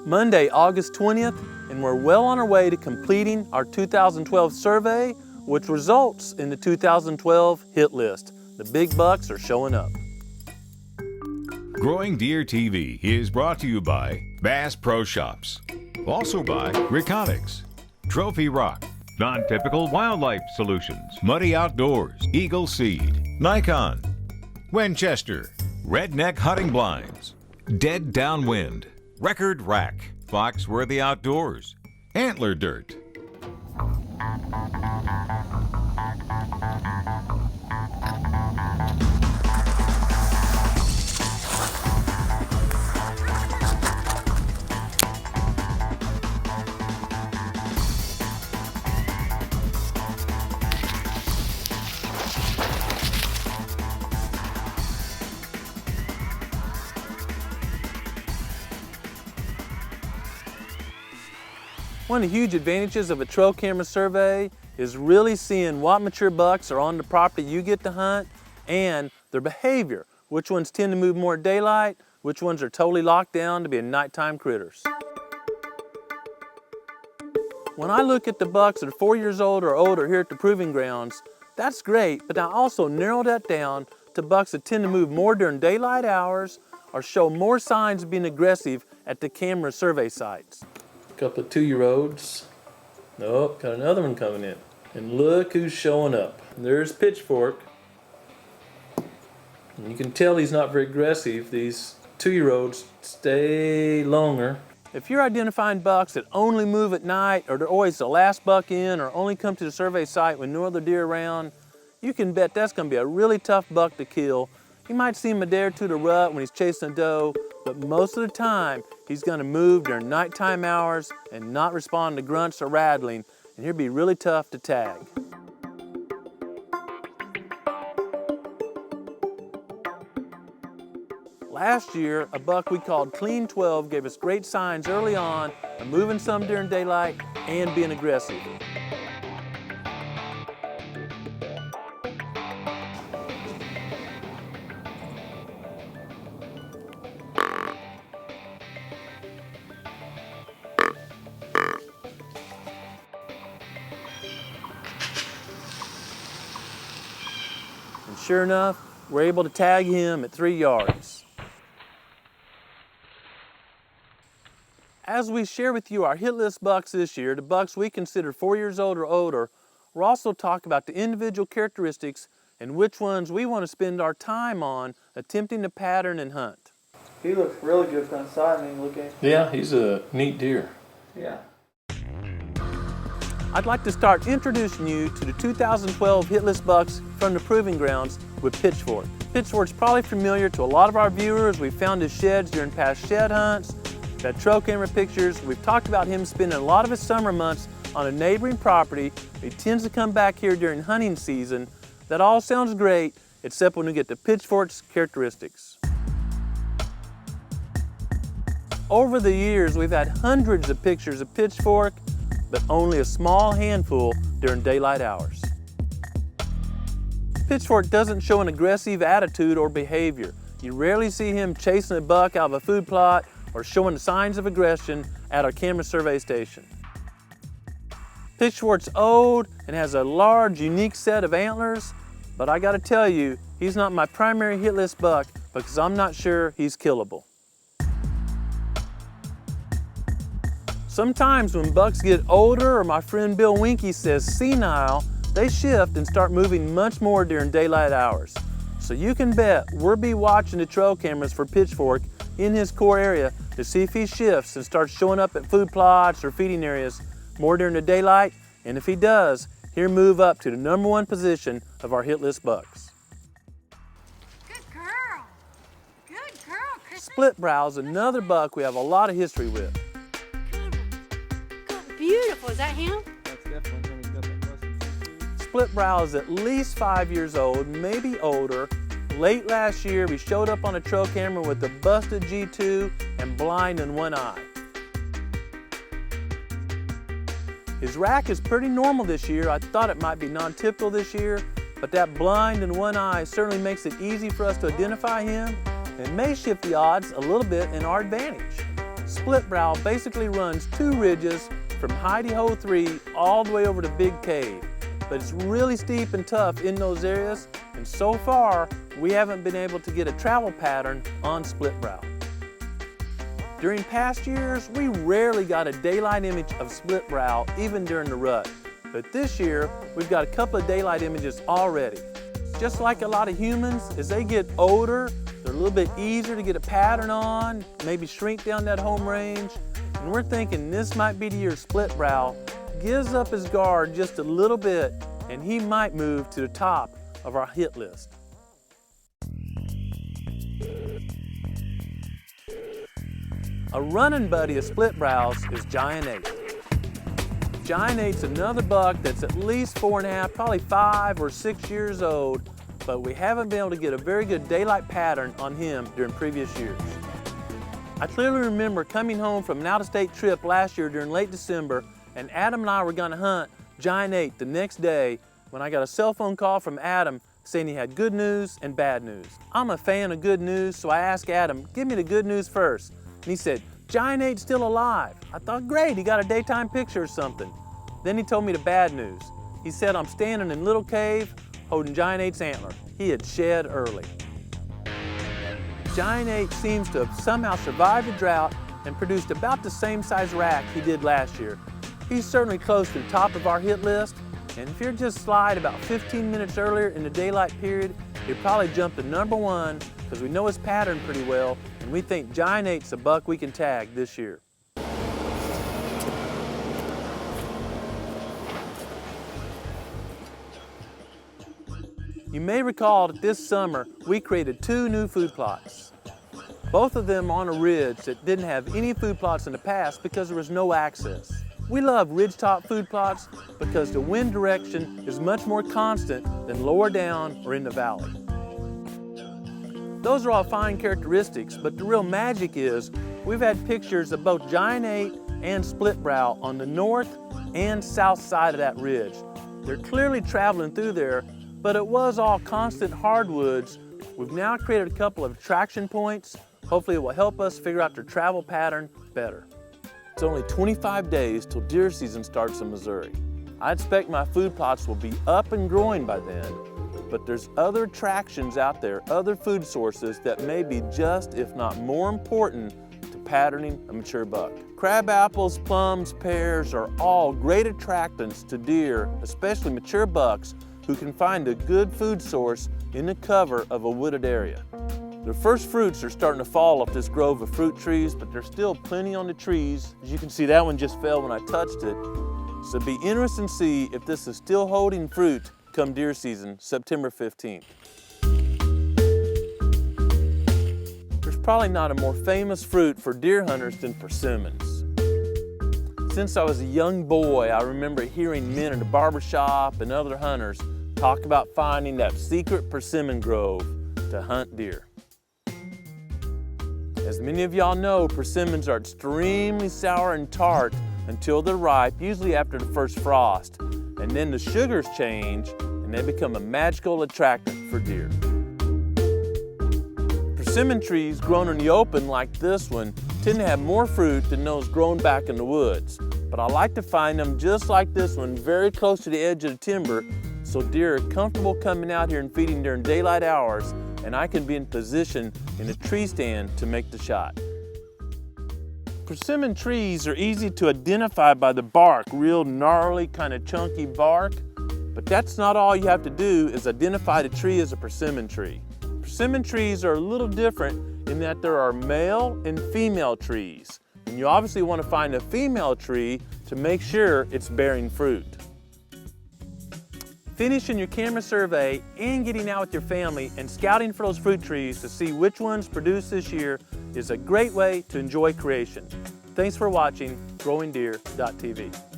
Monday, August 20th, and we're well on our way to completing our 2012 survey, which results in the 2012 hit list. The big bucks are showing up. Growing Deer TV is brought to you by Bass Pro Shops. Also by Reconics, Trophy Rock, Non-Typical Wildlife Solutions, Muddy Outdoors, Eagle Seed, Nikon, Winchester, Redneck Hunting Blinds, Dead Downwind, Record Rack, Foxworthy Outdoors, Antler Dirt. One of the huge advantages of a trail camera survey is really seeing what mature bucks are on the property you get to hunt and their behavior. Which ones tend to move more at daylight, which ones are totally locked down to be nighttime critters. When I look at the bucks that are 4 years old or older here at the proving grounds, that's great, but I also narrow that down to bucks that tend to move more during daylight hours or show more signs of being aggressive at the camera survey sites. Couple of 2-year-olds. Nope, got another one coming in. And look who's showing up. There's Pitchfork. And you can tell he's not very aggressive. These 2-year-olds stay longer. If you're identifying bucks that only move at night, or they're always the last buck in, or only come to the survey site when no other deer around, you can bet that's going to be a really tough buck to kill. You might see him a day or two to rut when he's chasing a doe, but most of the time he's going to move during nighttime hours and not respond to grunts or rattling, and he'll be really tough to tag. Last year, a buck we called Clean 12 gave us great signs early on of moving some during daylight and being aggressive. And sure enough, we're able to tag him at 3 yards. As we share with you our hit list bucks this year, the bucks we consider 4 years old or older, we'll also talk about the individual characteristics and which ones we want to spend our time on attempting to pattern and hunt. He looks really good from the side. I mean, look at him. Yeah, he's a neat deer. Yeah. I'd like to start introducing you to the 2012 hit list bucks from the proving grounds with Pitchfork. Pitchfork's probably familiar to a lot of our viewers. We've found his sheds during past shed hunts, got trail camera pictures. We've talked about him spending a lot of his summer months on a neighboring property. He tends to come back here during hunting season. That all sounds great, except when we get to Pitchfork's characteristics. Over the years, we've had hundreds of pictures of Pitchfork, but only a small handful during daylight hours. Pitchfork doesn't show an aggressive attitude or behavior. You rarely see him chasing a buck out of a food plot or showing signs of aggression at our camera survey station. Pitchfork's old and has a large, unique set of antlers, but I gotta tell you, he's not my primary hit list buck because I'm not sure he's killable. Sometimes when bucks get older, or my friend Bill Winkie says senile, they shift and start moving much more during daylight hours. So you can bet we'll be watching the trail cameras for Pitchfork in his core area to see if he shifts and starts showing up at food plots or feeding areas more during the daylight, and if he does, he'll move up to the #1 position of our hit list bucks. Good girl. Good girl, Chris. Split brow's another buck we have a lot of history with. Beautiful, is that him? That's definitely him. He's got that mustache. Split brow is at least 5 years old, maybe older. Late last year, we showed up on a trail camera with a busted G2 and blind in one eye. His rack is pretty normal this year. I thought it might be non-typical this year, but that blind in one eye certainly makes it easy for us to identify him and may shift the odds a little bit in our advantage. Split brow basically runs 2 ridges from Heidi Ho 3 all the way over to Big Cave. But it's really steep and tough in those areas, and so far we haven't been able to get a travel pattern on split brow. During past years, we rarely got a daylight image of split brow even during the rut. But this year, we've got a couple of daylight images already. Just like a lot of humans, as they get older, they're a little bit easier to get a pattern on, maybe shrink down that home range. And we're thinking this might be the year split brow gives up his guard just a little bit, and he might move to the top of our hit list. A running buddy of split brows is Giant 8. Giant 8's another buck that's at least 4.5, probably 5 or 6 years old, but we haven't been able to get a very good daylight pattern on him during previous years. I clearly remember coming home from an out-of-state trip last year during late December, and Adam and I were going to hunt Giant 8 the next day when I got a cell phone call from Adam saying he had good news and bad news. I'm a fan of good news, so I asked Adam, give me the good news first. And he said, Giant 8's still alive. I thought, great, he got a daytime picture or something. Then he told me the bad news. He said, I'm standing in Little Cave holding Giant 8's antler. He had shed early. Giant 8 seems to have somehow survived the drought and produced about the same size rack he did last year. He's certainly close to the top of our hit list, and if you're just slide about 15 minutes earlier in the daylight period, he'll probably jump to #1 because we know his pattern pretty well, and we think Giant 8's a buck we can tag this year. You may recall that this summer we created 2 new food plots. Both of them on a ridge that didn't have any food plots in the past because there was no access. We love ridgetop food plots because the wind direction is much more constant than lower down or in the valley. Those are all fine characteristics, but the real magic is we've had pictures of both Giant 8 and split brow on the north and south side of that ridge. They're clearly traveling through there, but it was all constant hardwoods. We've now created a couple of attraction points. Hopefully it will help us figure out their travel pattern better. It's only 25 days till deer season starts in Missouri. I expect my food plots will be up and growing by then, but there's other attractions out there, other food sources that may be just, if not more important, to patterning a mature buck. Crab apples, plums, pears are all great attractants to deer, especially mature bucks, who can find a good food source in the cover of a wooded area. The first fruits are starting to fall off this grove of fruit trees, but there's still plenty on the trees. As you can see, that one just fell when I touched it. So it'll be interesting to see if this is still holding fruit come deer season, September 15th. There's probably not a more famous fruit for deer hunters than persimmons. Since I was a young boy, I remember hearing men in the barbershop and other hunters talk about finding that secret persimmon grove to hunt deer. As many of y'all know, persimmons are extremely sour and tart until they're ripe, usually after the first frost. And then the sugars change and they become a magical attractant for deer. Persimmon trees grown in the open like this one tend to have more fruit than those grown back in the woods. But I like to find them just like this one, very close to the edge of the timber, so deer are comfortable coming out here and feeding during daylight hours, and I can be in position in a tree stand to make the shot. Persimmon trees are easy to identify by the bark, real gnarly, kind of chunky bark. But that's not all you have to do is identify the tree as a persimmon tree. Persimmon trees are a little different in that there are male and female trees. And you obviously want to find a female tree to make sure it's bearing fruit. Finishing your camera survey and getting out with your family and scouting for those fruit trees to see which ones produce this year is a great way to enjoy creation. Thanks for watching GrowingDeer.tv.